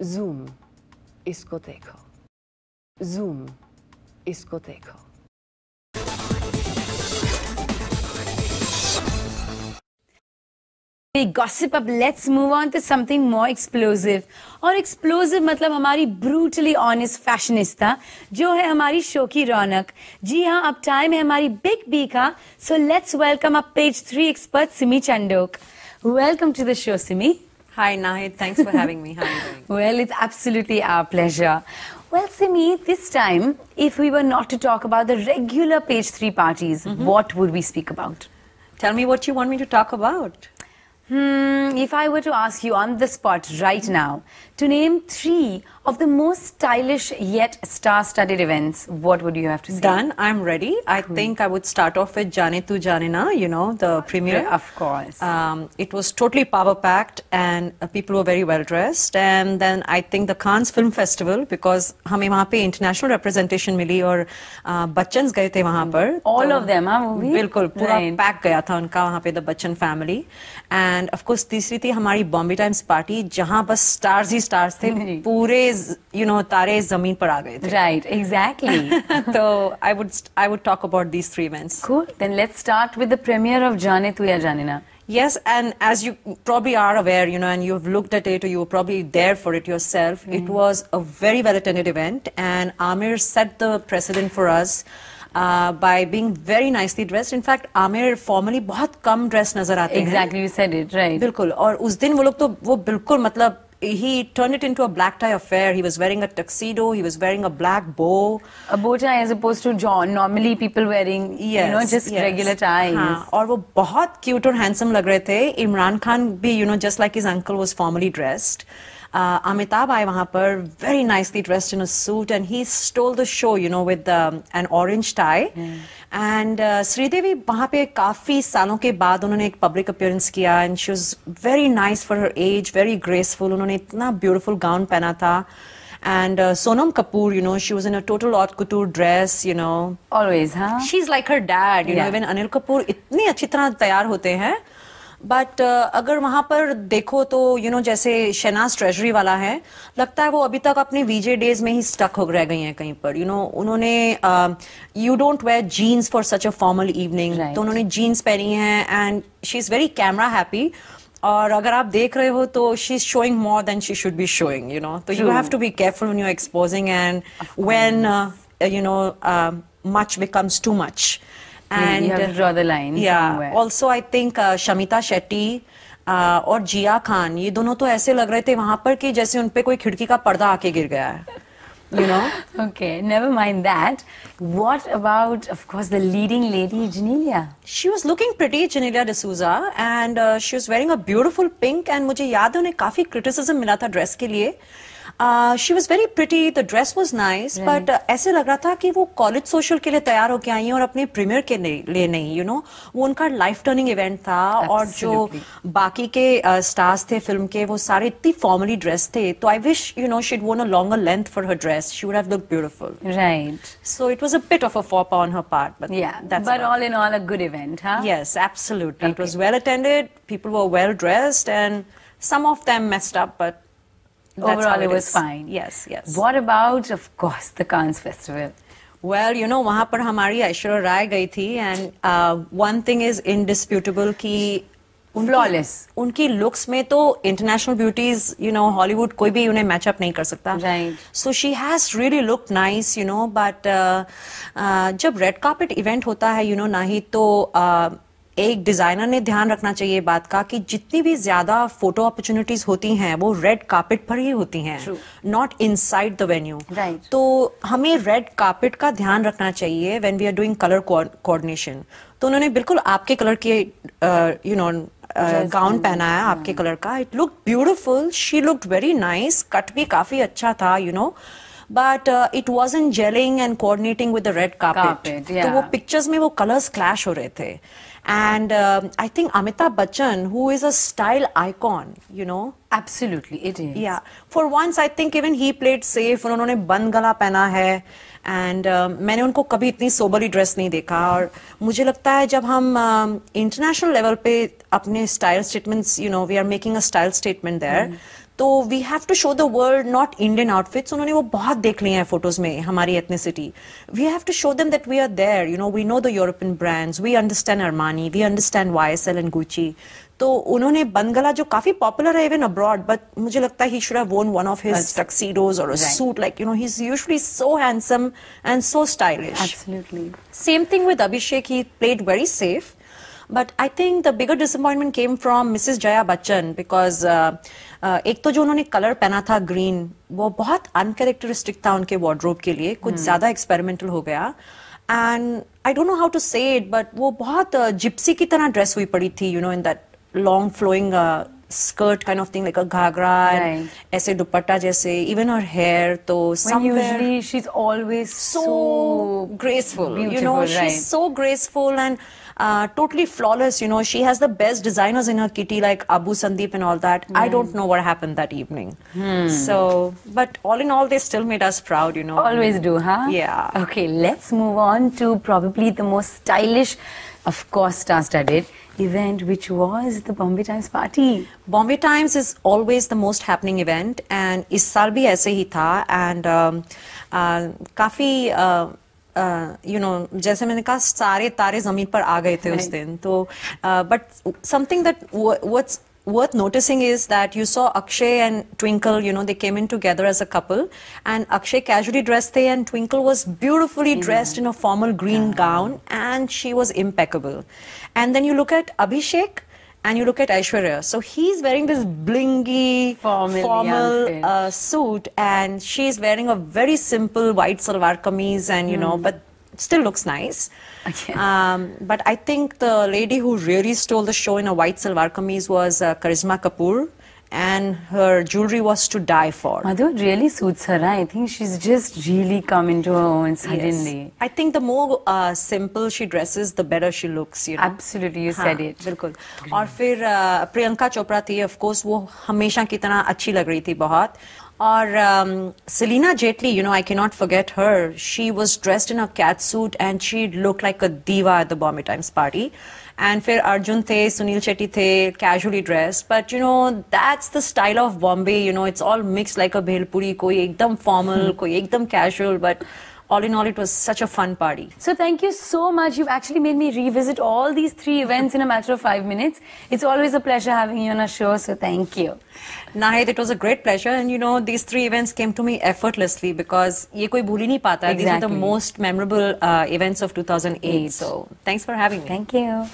Zoom, इसको देखो. Zoom, इसको देखो. Gossip up, let's move on to something more explosive. और explosive मतलब हमारी brutally honest fashionista जो है हमारी शो की रौनक. जी हाँ, अब टाइम है हमारी Big B का. So let's welcome our page 3 expert Simi Chandok. Welcome to the show, Simi. Hi Nahid, thanks for having me. How are you doing? Well, it's absolutely our pleasure. Well, Simi, this time, if we were not to talk about the regular page 3 parties, what would we speak about? Tell me what you want me to talk about. If I were to ask you on the spot right now to name 3 of the most stylish yet star-studded events, what would you have to say? Done. I'm ready. I think I would start off with Jaane Tu Jaane Na, you know, the premiere. Of course. It was totally power-packed and people were very well-dressed. And then I think the Cannes Film Festival, because हमें वहाँ पे international representation मिली और बच्चन्स गए थे वहाँ पर. All of them, हाँ, movie? बिल्कुल, पूरा पैक गया था उनका वहाँ पे, the Bachchan family. And of course तीसरी थी हमारी Bombay Times party, जहाँ बस stars ही stars थे, पूरे you know तारे जमीन पर आ गए थे. Right, exactly. So I would talk about these 3 events. Cool. Then let's start with the premiere of Jaane Tu Ya Jaane Na. Yes, and as you probably are aware, you know, and you've looked at it or you were probably there for it yourself, it was a very well-attended event, and Aamir set the precedent for us by being very nicely dressed. In fact, Aamir formally बहुत कम dress नजर आते हैं. Exactly, you said it, right. बिल्कुल. और उस दिन वो लोग तो वो बिल्कुल मतलब he turned it into a black tie affair. He was wearing a tuxedo. He was wearing a black bow. A bow tie as opposed to normally people wearing, you know, just regular ties. हाँ, और वो बहुत cute और handsome लग रहे थे. Imran Khan भी, you know, just like his uncle, was formally dressed. Amitabh आए वहाँ पर very nicely dressed in a suit, and he stole the show, you know, with an orange tie. And Sridevi वहाँ पे काफी सालों के बाद उन्होंने एक public appearance किया, and she was very nice for her age, very graceful. उन्होंने इतना beautiful gown पहना था. And Sonam Kapoor, you know, she was in a total haute couture dress, you know. Always, huh? She's like her dad, you know. Even Anil Kapoor इतनी अच्छी तरह तैयार होते हैं. बट अगर वहाँ पर देखो तो यू नो जैसे शहनाज ट्रेजरी वाला है, लगता है वो अभी तक अपने वीजे डेज में ही स्टक हो रह गई हैं कहीं पर. यू नो उन्होंने you don't wear jeans for such a formal evening, तो उन्होंने जीन्स पहनी है and she is very camera happy. और अगर आप देख रहे हो तो she is showing more than she should be showing, you know. तो you have to be careful when you are exposing and when you know much becomes too much. And you have to draw the line somewhere. Also I think Shamita Shetty और जिया खान, ये दोनों तो ऐसे लग रहे थे वहाँ पर कि जैसे उन पे कोई खिड़की का पर्दा आके गिर गया है. You know? Okay, never mind that. What about, of course, the leading lady, Janelia? She was looking pretty, Janelia D'Souza, and she was wearing a beautiful pink, and मुझे याद है उन्हें काफी criticism मिला था ड्रेस के लिए. She was very pretty, the dress was nice, but ऐसे लग रहा था कि वो कॉलेज सोशल के लिए तैयार होके आई हैं और अपने प्रीमियर के लिए नहीं, you know. वो उनका लाइफ टर्निंग इवेंट था. और जो बाकी के स्टार्स थे फिल्म के, वो सारे इतनी फॉर्मली ड्रेस थे. तो I wish you know she had worn a longer length for her dress. She would have looked beautiful. Right. So it was a bit of a faux pas on her part, but yeah, that's but all in all a good event, huh? Yes, absolutely. It was well attended. People were well dressed, and some of them messed up, but overall it was fine. Yes, yes. What about, of course, the Cannes Festival? Well, you know, वहाँ पर हमारी ऐश्वर्या राय गई थी, and one thing is indisputable कि flawless. उनकी looks में तो international beauties, you know, Hollywood कोई भी उन्हें match up नहीं कर सकता. Right. So she has really looked nice, you know, but जब red carpet event होता है, you know, नहीं तो एक डिजाइनर ने ध्यान रखना चाहिए बात का कि जितनी भी ज्यादा फोटो अपॉर्चुनिटीज होती हैं वो रेड कार्पेट पर ही होती हैं, नॉट इनसाइड द वेन्यू. तो हमें रेड कार्पेट का ध्यान रखना चाहिए when we are doing colour coordination. तो उन्होंने बिल्कुल आपके कलर के यू नो गाउन पहना है, आपके कलर का. It look beautiful, she looked very nice, cut भी काफी अच्छा था, you know. But it wasn't gelling and coordinating with the red carpet. तो वो pictures में वो colors clash हो रहे थे. And I think Amitabh Bachchan, who is a style icon, you know. Absolutely, it is. Yeah. For once, I think even he played safe. उन्होंने बंद गला पहना है. And मैंने उनको कभी इतनी सोबरली ड्रेस नहीं देखा. और मुझे लगता है जब हम इंटरनेशनल लेवल पे अपने style statements, you know, we are making a style statement there. तो we have to show the world not Indian outfits. उन्होंने वो बहुत देख लिए हैं फोटोज में हमारी ethnicity. We have to show them that we are there, you know, we know the European brands, we understand Armani, we understand YSL and Gucci. तो उन्होंने बंदगला जो काफी पॉपुलर है इवन अब्रॉड, बट मुझे लगता है he should have worn one of his tuxedos or a suit, like, you know, he's usually so handsome and so stylish. Absolutely. Same thing with Abhishek, he played very safe. But I think the bigger disappointment came from Mrs. Jaya Bachchan because एक तो जो उन्होंने colour पहना था green, वो बहुत uncharacteristic था उनके वार्डरोब के लिए, कुछ ज्यादा एक्सपेरिमेंटल हो गया. And I don't know how to say it, but वो बहुत जिप्सी की तरह ड्रेस हुई पड़ी थी, you know, in that long flowing skirt kind of thing, like a ghagra, and ऐसे दुपट्टा जैसे, even her hair. तो usually she's always so graceful, beautiful, you know, right. she's so graceful and totally flawless, you know. She has the best designers in her kitty, like Abu Sandeep and all that. I don't know what happened that evening. So, but all in all, they still made us proud, you know. Always do, huh? Yeah. Okay, let's move on to probably the most stylish, of course, star-studded event, which was the Bombay Times party. Bombay Times is always the most happening event, and इस साल भी ऐसे ही था. And काफी you know, जैसे मैंने कहा, सारे तारे जमीन पर आ गए थे उस दिन. तो but something that what's worth noticing is that you saw Akshay and Twinkle, you know, they came in together as a couple, and Akshay casually dressed there, and Twinkle was beautifully dressed in a formal green gown, and she was impeccable. And then you look at Abhishek and you look at Aishwarya. So he's wearing this blingy, formal suit, and she's wearing a very simple white salwar kameez, and you know, but still looks nice. Okay. But I think the lady who really stole the show in a white salwar kameez was Karisma Kapoor, and her jewelry was to die for. Madhu, it really suits her. I think she's just really come into her own suddenly. Yes. I think the more simple she dresses, the better she looks, you know. Absolutely, you said it. बिल्कुल. और फिर प्रियंका चोपड़ा थी, of course, वो हमेशा की तरह अच्छी लग रही थी बहुत. और Selena Jetli, you know, I cannot forget her. She was dressed in a cat suit and she looked like a diva at the Bombay Times party. And फिर अर्जुन थे, सुनील शेट्टी थे, casually dressed. But you know, that's the style of Bombay. You know, it's all mixed like a bhelpuri. कोई एकदम formal, कोई एकदम casual. But all in all, it was such a fun party. So thank you so much. You've actually made me revisit all these 3 events in a matter of 5 minutes. It's always a pleasure having you on our show, so thank you. Nahid, it was a great pleasure, and you know, these 3 events came to me effortlessly because ये कोई भूल ही नहीं पाता. These are the most memorable events of 2008. So thanks for having me. Thank you.